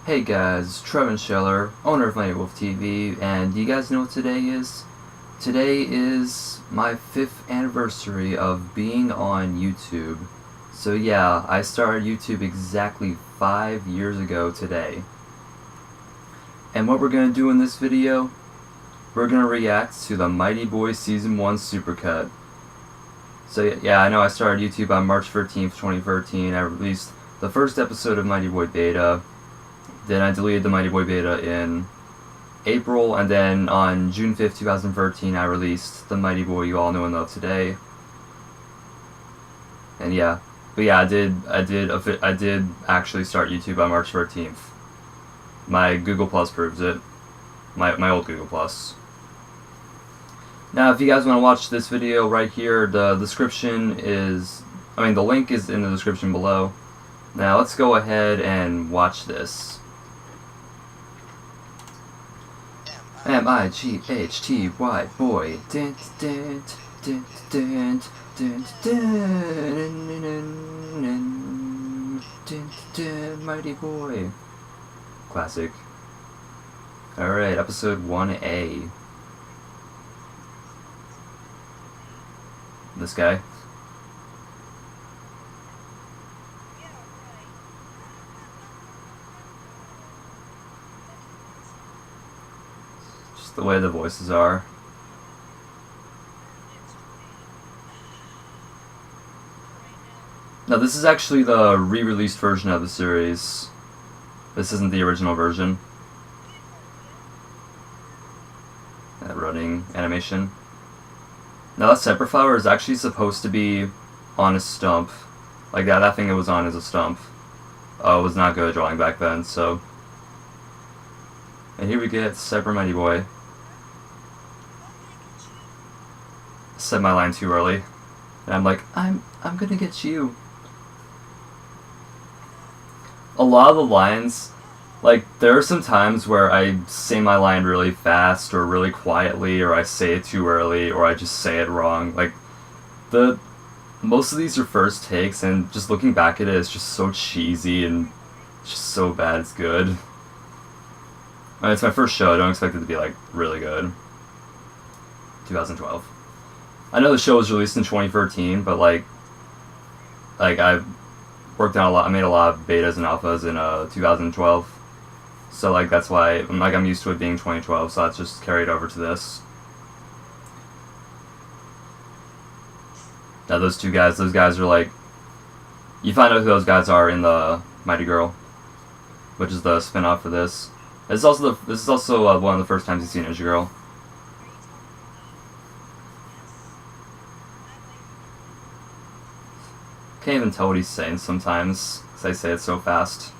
Hey guys, Trevyn, owner of MightyWolfTV, and do you guys know what today is? Today is my 5th anniversary of being on YouTube. So yeah, I started YouTube exactly 5 years ago today. And what we're going to do in this video, we're going to react to the Mighty Boy Season 1 Supercut. So yeah, I know I started YouTube on March 13th, 2013. I released the first episode of Mighty Boy Beta. Then I deleted the Mighty Boy Beta in April, and then on June 5th, 2013, I released the Mighty Boy you all know and love today. And yeah, but yeah, I did actually start YouTube on March 13th. My Google Plus proves it. My old Google Plus. Now, if you guys want to watch this video right here, the description is, the link is in the description below. Now, let's go ahead and watch this. M-I-G-H-T-Y boy. Dun, dun, dun, dun, dun, dun, dun, dun, Mighty Boy. Classic. Alright, episode 1A. This guy. The way the voices are. Now, this is actually the re-released version of the series. This isn't the original version. That running animation. Now, that separate flower is actually supposed to be on a stump. Like that thing it was on is a stump. Oh, it was not good at drawing back then, so. And here we get Separate Mighty Boy. Said my line too early, and I'm like, I'm gonna get you. A lot of the lines, like, there are some times where I say my line really fast or really quietly, or I say it too early, or I just say it wrong. Like, most of these are first takes, and just looking back at it, it's just so cheesy and just so bad it's good. It's my first show. I don't expect it to be like really good. 2012. I know the show was released in 2013, but like I worked on a lot. I made a lot of betas and alphas in 2012, so like that's why I'm used to it being 2012. So that's just carried over to this. Now those guys are like, you find out who those guys are in the Mighty Girl, which is the spin-off for this. This is also one of the first times you see Ninja Girl. Can't even tell what he's saying sometimes, because I say it so fast.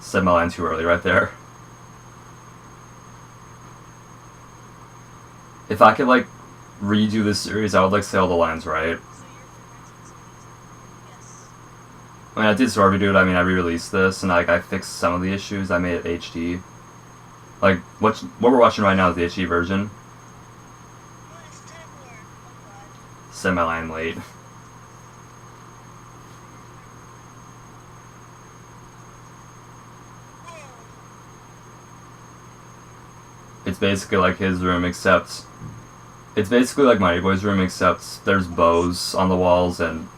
Said my line too early right there. If I could like redo this series, I would like say all the lines right. I did sort of redo it. I re-released this, and like I fixed some of the issues. I made it HD. Like what we're watching right now is the HD version. Said my line late. It's basically like his room, except it's basically like Mighty Boy's room, except there's bows on the walls and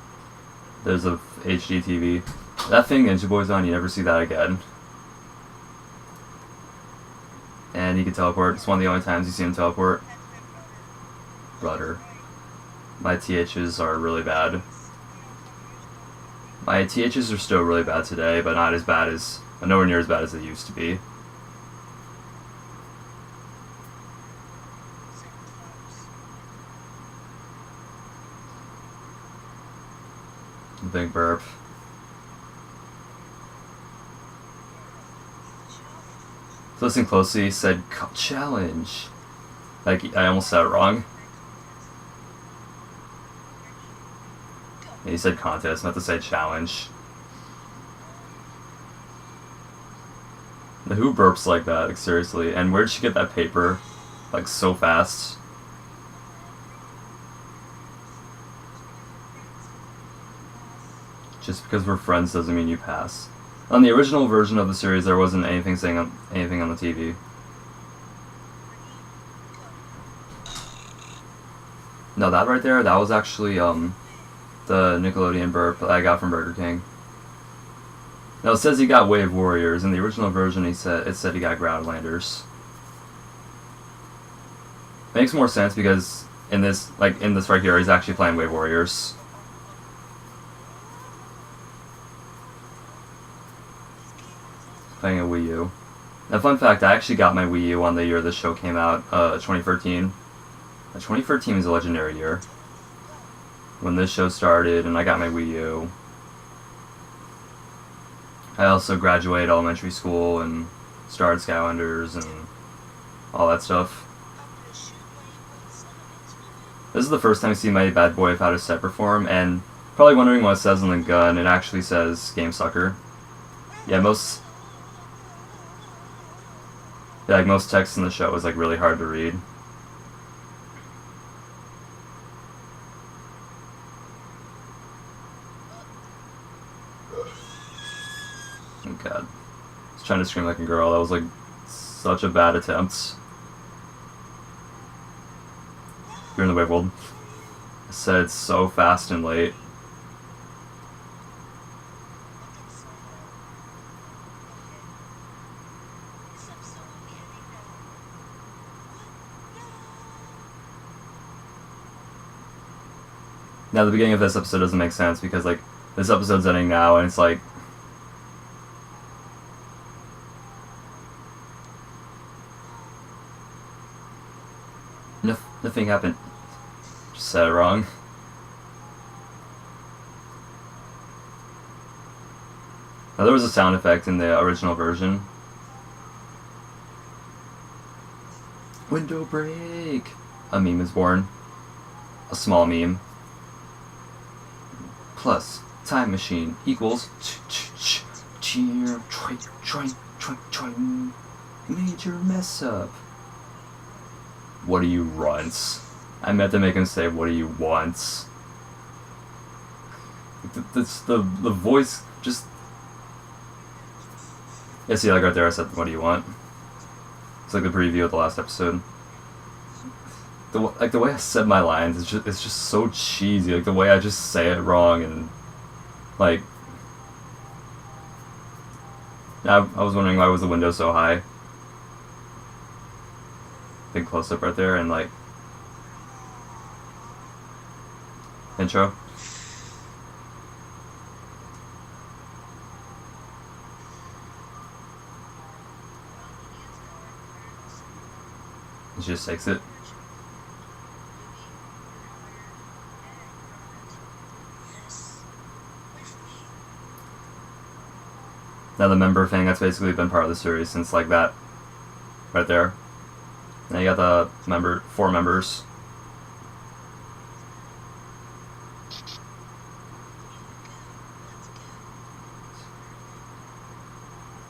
there's a HD TV. That thing Ninja Boy's on, you never see that again. And he can teleport. It's one of the only times you see him teleport. Rudder. My THs are really bad. My THs are still really bad today, but not as bad as, nowhere near as bad as they used to be. Big burp. Listen closely, he said challenge. Like, I almost said it wrong. He said contest, not to say challenge. Now, who burps like that? Like, seriously. And where'd she get that paper? Like, so fast. Just because we're friends doesn't mean you pass. On the original version of the series, there wasn't anything saying anything on the TV. No, that right there, that was actually the Nickelodeon burp that I got from Burger King. Now it says he got Wave Warriors. In the original version, it said he got Groundlanders. Makes more sense because in this right here, he's actually playing Wave Warriors. Playing a Wii U. Now, fun fact, I actually got my Wii U on the year this show came out, 2013. 2013 was a legendary year. When this show started and I got my Wii U. I also graduated elementary school and started Skylanders and all that stuff. This is the first time I see Mighty Bad Boy without a separate form, and probably wondering what it says on the gun, it actually says Game Sucker. Yeah, most text in the show is like really hard to read. Oh god. I was trying to scream like a girl. That was like such a bad attempt. You're in the wave world. I said it's so fast and late. Now the beginning of this episode doesn't make sense because like this episode's ending now and it's like nothing happened. Just said it wrong. Now there was a sound effect in the original version. Window break! A meme is born. A small meme. Plus time machine equals major mess up. What do you want? I meant to make him say, what do you want? The voice just... Yeah, see, like right there I said, what do you want? It's like the preview of the last episode. The way I said my lines, it's just so cheesy. Like the way I just say it wrong and like I was wondering why was the window so high. Big close up right there and like intro. It just takes it. Now the member thing, that's basically been part of the series since like that right there. Now you got the 4 members.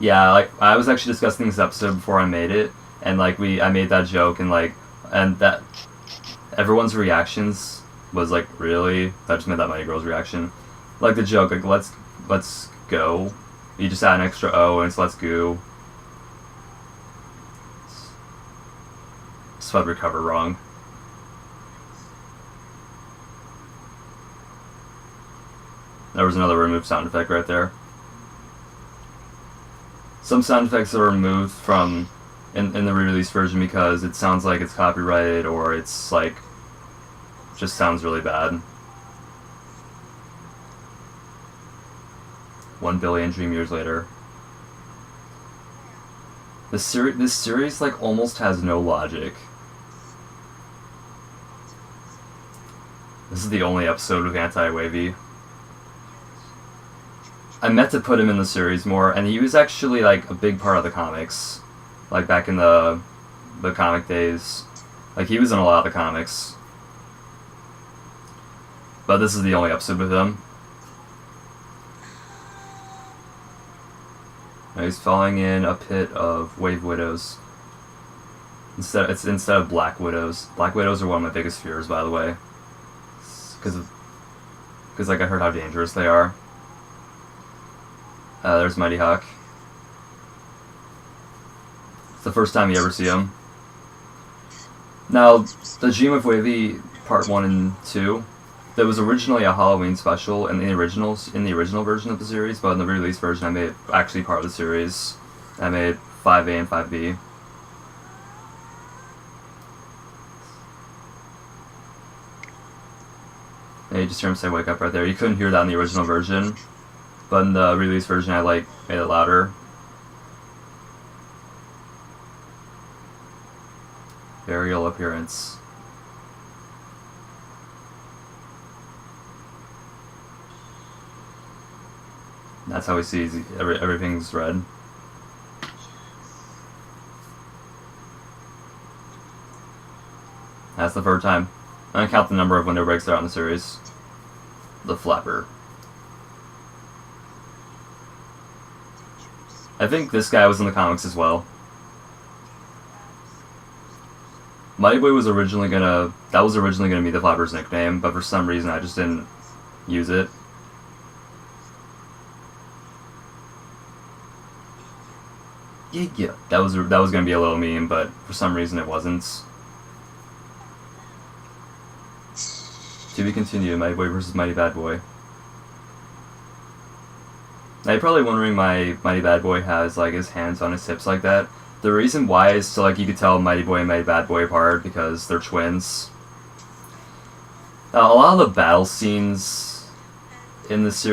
Yeah, like I was actually discussing this episode before I made it, and like I made that joke and that everyone's reactions was like, really? I just made that Mighty Girl's reaction. Like the joke, like let's go. You just add an extra O and it's let's go. Spelled recover wrong. There was another remove sound effect right there. Some sound effects are removed from in the re-release version because it sounds like it's copyrighted or it's like just sounds really bad. 1 billion dream years later. This series like almost has no logic. This is the only episode with anti-wavy. I meant to put him in the series more, and he was actually like a big part of the comics, like back in the comic days. Like he was in a lot of the comics, but this is the only episode with him. Now he's falling in a pit of wave widows. Instead of black widows. Black widows are one of my biggest fears, by the way, because like I heard how dangerous they are. There's Mighty Hawk. It's the first time you ever see him. Now, the Dream of Wavy Part 1 and 2, there was originally a Halloween special in the original version of the series, but in the re-release version I made it actually part of the series. I made 5A and 5B. And you just hear him say "wake up" right there. You couldn't hear that in the original version, but in the re-release version I made it louder. Burial appearance. That's how he sees everything's red. That's the third time. I'm gonna count the number of window breaks there on the series. The Flapper. I think this guy was in the comics as well. Mighty Boy was originally gonna be the Flapper's nickname, but for some reason I just didn't use it. Yeah. That was gonna be a little meme, but for some reason it wasn't. To be continued, Mighty Boy versus Mighty Bad Boy. Now you're probably wondering why Mighty Bad Boy has like his hands on his hips like that. The reason why is so like you could tell Mighty Boy and Mighty Bad Boy apart because they're twins. A lot of the battle scenes in this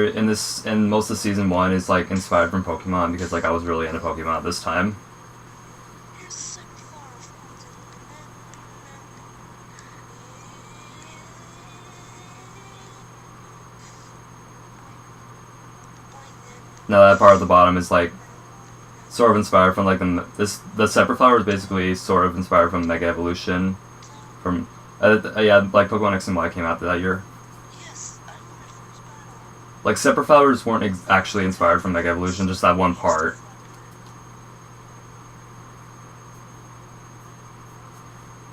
in most of season 1 is like inspired from Pokemon because like I was really into Pokemon at this time. Now that part at the bottom is like sort of inspired from like the separate flower is basically sort of inspired from Mega Evolution, from yeah, like Pokemon X and Y came out that year. Like separate flowers weren't actually inspired from Mega Evolution, just that one part.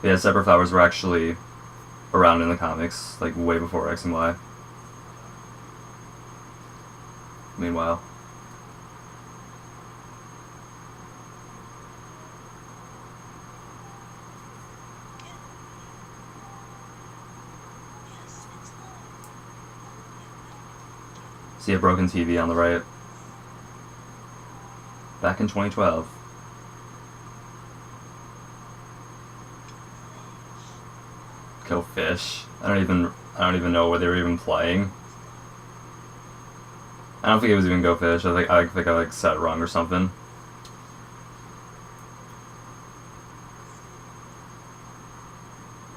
But yeah, separate flowers were actually around in the comics, like way before X and Y. Meanwhile. See a broken TV on the right. Back in 2012. Go Fish. I don't even know where they were even playing. I don't think it was even Go Fish. I think I like said it wrong or something.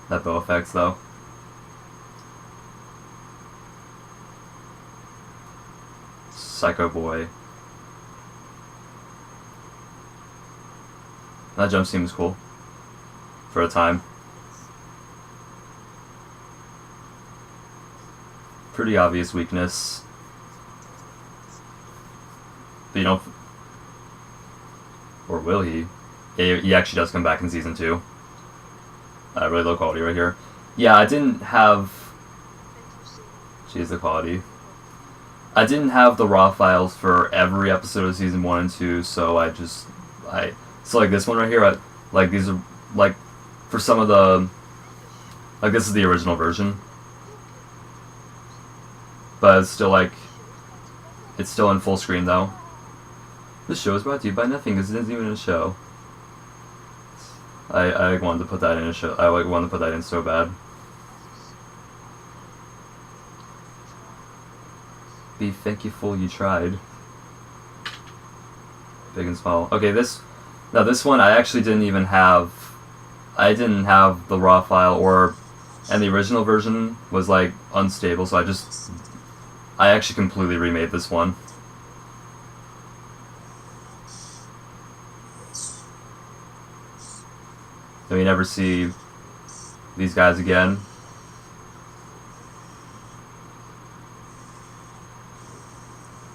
That bow effects though. Psycho Boy. That jump seems cool. For a time. Pretty obvious weakness. But you don't... Or will he? Yeah, he actually does come back in Season 2. Really low quality right here. Yeah, I didn't have... Jeez, the quality. I didn't have the raw files for every episode of Season 1 and 2, so so like this one right here, like these are, like, for some of the... Like, this is the original version. But it's still, like... It's still in full screen, though. This show is brought to you by nothing, because it isn't even a show. I wanted to put that in a show. I wanted to put that in so bad. Be thankful you tried. Big and small. Okay, this one I actually didn't even have. I didn't have the raw file, and the original version was like unstable, so I actually completely remade this one. So you never see these guys again.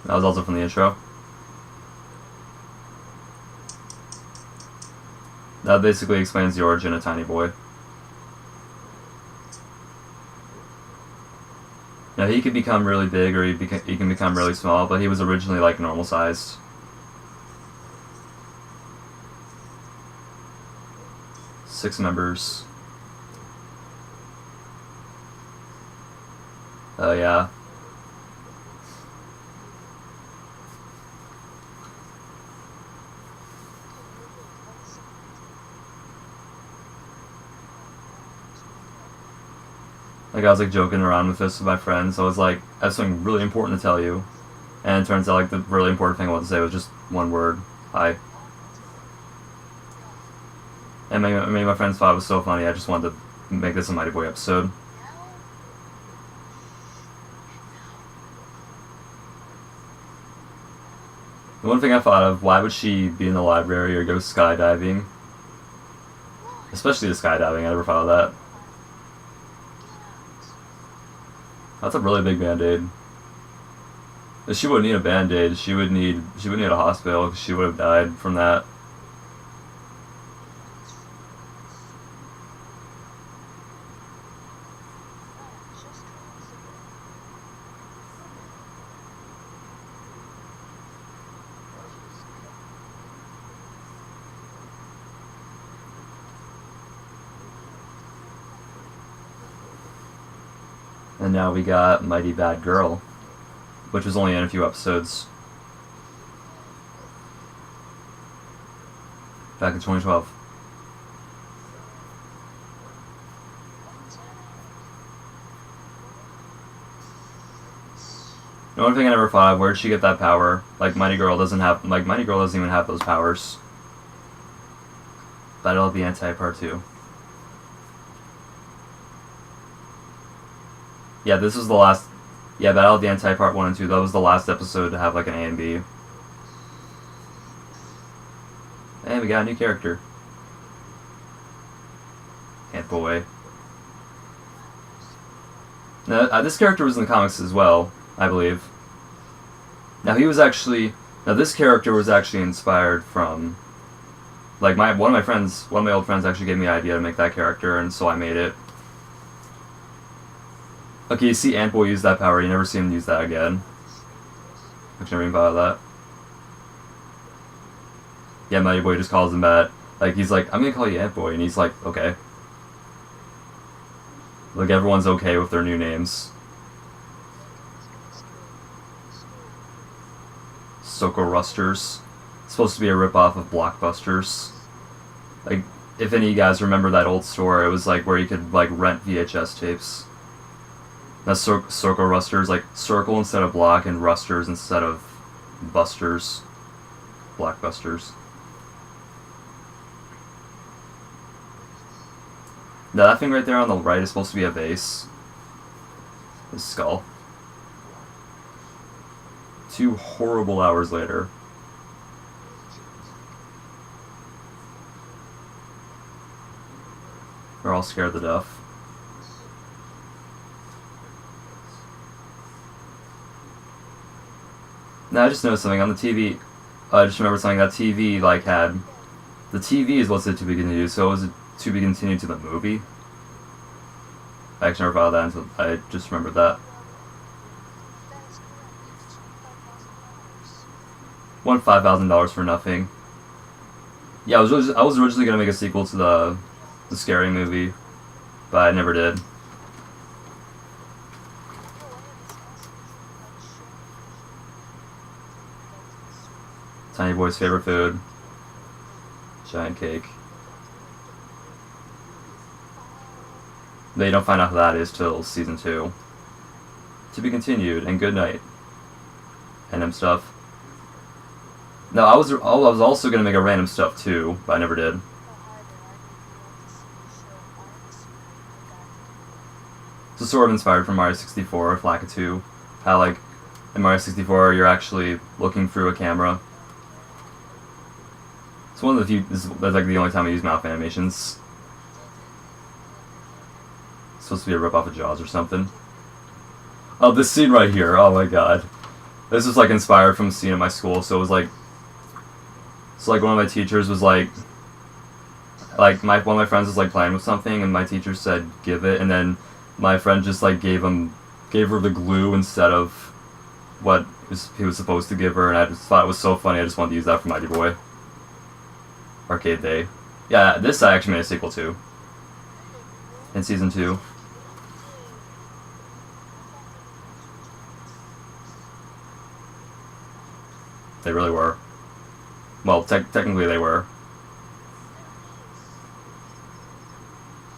That was also from the intro. That basically explains the origin of Tiny Boy. Now he could become really big, or he can become really small, but he was originally like normal sized. Six members. Oh yeah. Like I was like joking around with this with my friends. I was like, I have something really important to tell you, and it turns out like the really important thing I wanted to say was just one word: hi. And my friends thought it was so funny. I just wanted to make this a Mighty Boy episode. The one thing I thought of: why would she be in the library or go skydiving? Especially the skydiving. I never thought of that. That's a really big band-aid. She wouldn't need a band-aid. She would need a hospital because she would have died from that. And now we got Mighty Bad Girl, which was only in a few episodes. Back in 2012. The only thing I never thought of: where'd she get that power? Like Mighty Girl doesn't even have those powers. Battle of the Anti-Part 2. Yeah, this was the last... Yeah, Battle of the Anti-Part 1 and 2, that was the last episode to have like an A and B. And we got a new character. Ant Boy. Now, this character was in the comics as well, I believe. Now this character was actually inspired from... Like, one of my old friends actually gave me the idea to make that character, and so I made it. Okay, you see Ant Boy use that power, you never see him use that again. I've never even thought of that. Yeah, Mighty Boy just calls him that. Like, he's like, I'm gonna call you Ant Boy, and he's like, okay. Like, everyone's okay with their new names. Soko Rusters. It's supposed to be a ripoff of Blockbusters. Like, if any of you guys remember that old store, it was like where you could like rent VHS tapes. That's Soko Rusters, like circle instead of block, and Rusters instead of busters. Blockbusters. Now that thing right there on the right is supposed to be a vase. His skull. 2 horrible hours later. We're all scared to death. Now I just noticed something on the TV. I just remembered something that TV like had. The TV is what's it to be continued. So was it to be continued to the movie? I actually never thought of that until I just remembered that. Won $5,000 for nothing. Yeah, I was originally gonna make a sequel to the Scary Movie, but I never did. Tiny Boy's favorite food. Giant cake. They don't find out who that is till season 2. To be continued, and good night. And stuff. No, I was also gonna make a random stuff too, but I never did. It's sort of inspired from Mario 64, Flackatoo. How like in Mario 64 you're actually looking through a camera. It's one of the few. That's like the only time I use mouth animations. It's supposed to be a rip off of Jaws or something. Oh, this scene right here. Oh my god. This was like inspired from a scene at my school. So it was like, one of my teachers was like one of my friends was like playing with something, and my teacher said give it, and then my friend just like gave him gave her the glue instead of what he was supposed to give her, and I just thought it was so funny. I just wanted to use that for Mighty Boy. Arcade Day. Yeah, this I actually made a sequel to. In Season 2. They really were. Well, technically they were.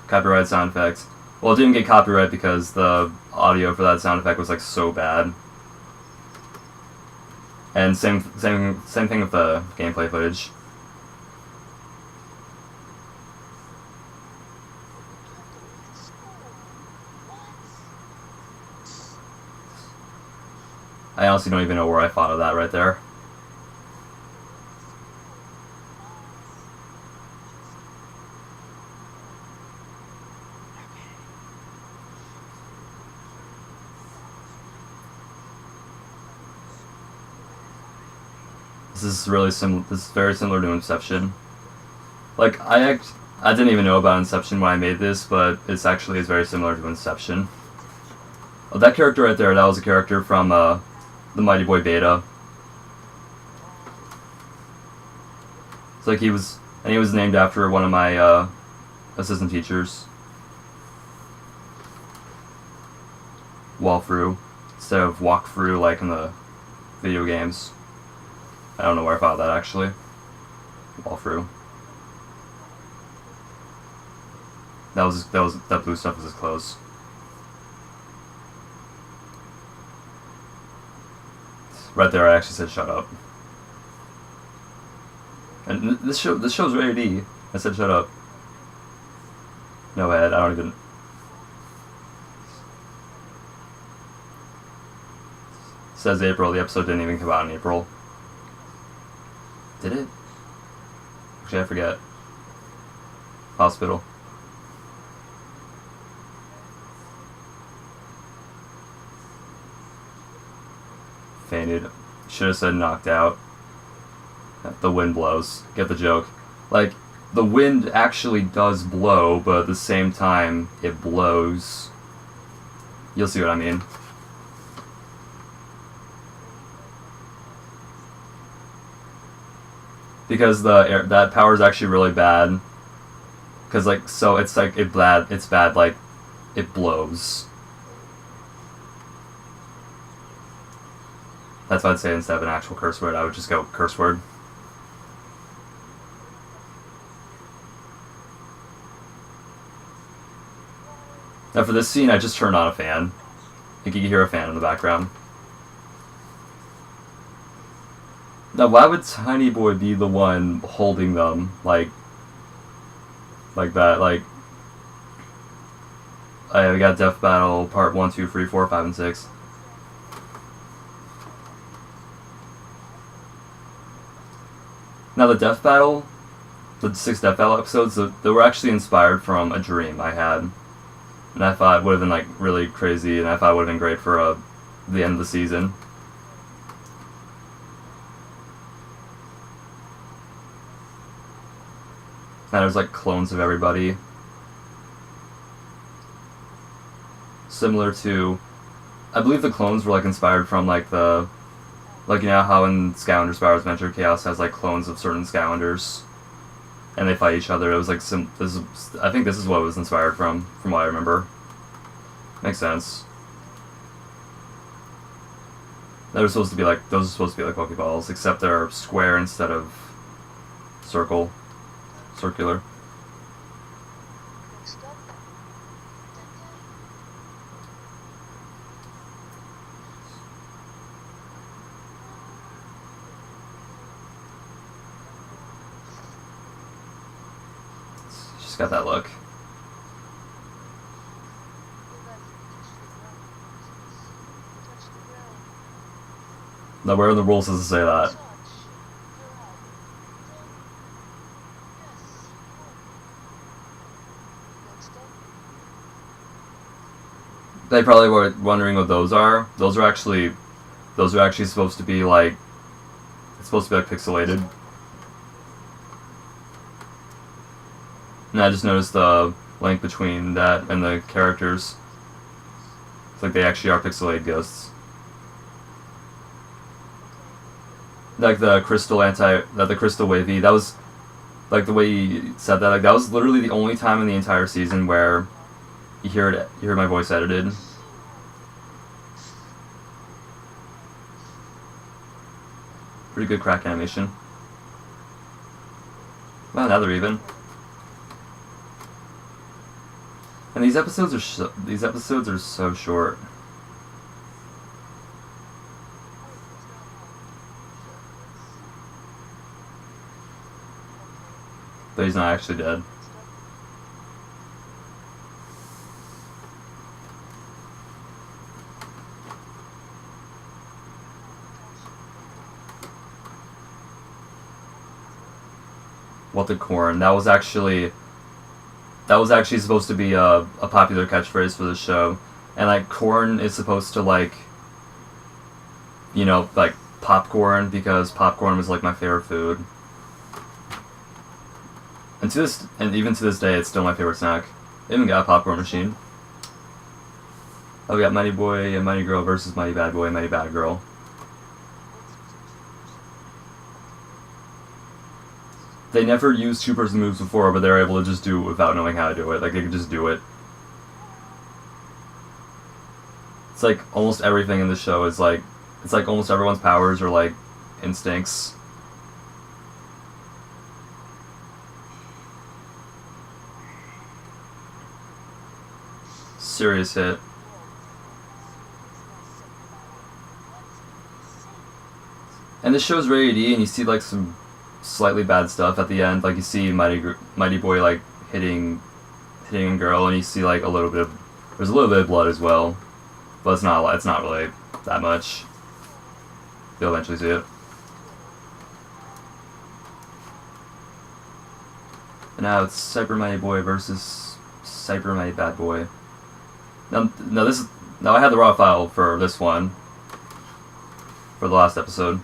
Copyright sound effects. Well, it didn't get copyright because the audio for that sound effect was like so bad. And same thing with the gameplay footage. I honestly don't even know where I thought of that right there. This is really similar. This is very similar to Inception. Like I didn't even know about Inception when I made this, but it's very similar to Inception. Oh, that character right there, that was a character from the Mighty Boy beta. It's like he was named after one of my assistant teachers. Walkthrough instead of walkthrough like in the video games. I don't know where I found that actually. Walkthrough. That blue stuff was his clothes. Right there, I actually said shut up. And this show's rated E. I said shut up. No head. I don't even. It says April. The episode didn't even come out in April. Did it? Actually, I forget. Hospital. Fainted. Should have said knocked out. The wind blows. Get the joke. Like, the wind actually does blow, but at the same time, it blows. You'll see what I mean. Because that power is actually really bad. Because, like, so it's like, it's bad, like, it blows. That's what I'd say instead of an actual curse word. I would just go curse word. Now for this scene, I just turned on a fan. I think you can hear a fan in the background. Now, why would Tiny Boy be the one holding them like that? Like, we got Death Battle Part 1, 2, 3, 4, 5, and 6. Now, the Death Battle, the 6 Death Battle episodes, they were actually inspired from a dream I had. And I thought it would have been, like, really crazy, and I thought it would have been great for the end of the season. And there's, like, clones of everybody. Similar to... I believe the clones were, like, inspired from, like, the... Like, you know how in Scavenger Spyro's Adventure Chaos has, like, clones of certain Scavengers? And they fight each other. It was, like, I think this is what it was inspired from what I remember. Makes sense. Those are supposed to be like Pokeballs, except they're square instead of circular. Just got that look. Now, where in the rules does it say that? They probably were wondering what those are. Those are actually supposed to be like, it's supposed to be like pixelated. And I just noticed the link between that and the characters. It's like they actually are pixelated ghosts. Like the crystal the crystal wavy, that was, like the way you said that, like that was literally the only time in the entire season where you hear my voice edited. Pretty good crack animation. Well, now they're even. And these episodes are so short. But he's not actually dead. What the corn? That was actually supposed to be a popular catchphrase for the show, and like corn is supposed to, like, you know, like popcorn, because popcorn was like my favorite food. And even to this day, it's still my favorite snack. I even got a popcorn machine. Oh, we got Mighty Boy and Mighty Girl versus Mighty Bad Boy and Mighty Bad Girl. They never used two-person moves before, but they're able to just do it without knowing how to do it. Like, they could just do it. It's like almost everything in the show is like, it's like almost everyone's powers are like instincts. Serious hit. And this show's rated E, and you see like some slightly bad stuff at the end. Like you see Mighty Boy like hitting a girl, and you see like there's a little bit of blood as well, but it's not really that much. You'll eventually see it. And now it's Super Mighty Boy versus Super Mighty Bad Boy. Now I had the raw file for this one, for the last episode.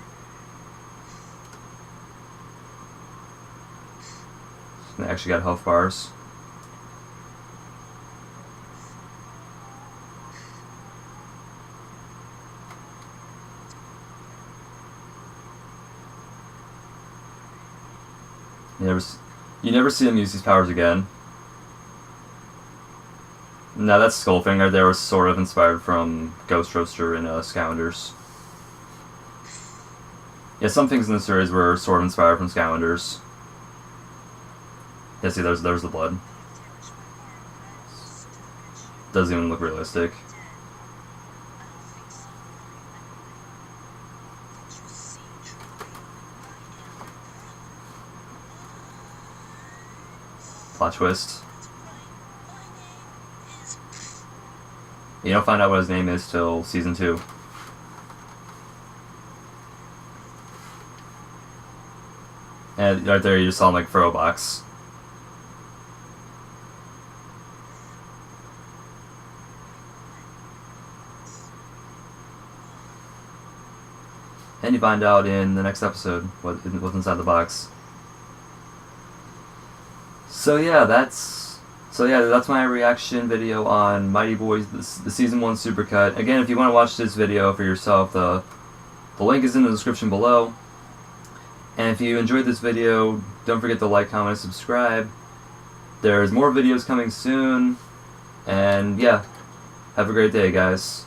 I actually got health bars. You never see him use these powers again. Now that skull thing right there was sort of inspired from Ghost Roaster and Scounders. Yeah, some things in the series were sort of inspired from Scounders. Yeah, see, there's the blood. Doesn't even look realistic. Plot twist. You don't find out what his name is till season 2. And right there you just saw him like throw a box. And you find out in the next episode what's inside the box. So yeah, that's my reaction video on Mighty Boys, the Season 1 Supercut. Again, if you want to watch this video for yourself, the link is in the description below. And if you enjoyed this video, don't forget to like, comment, and subscribe. There's more videos coming soon. And yeah, have a great day, guys.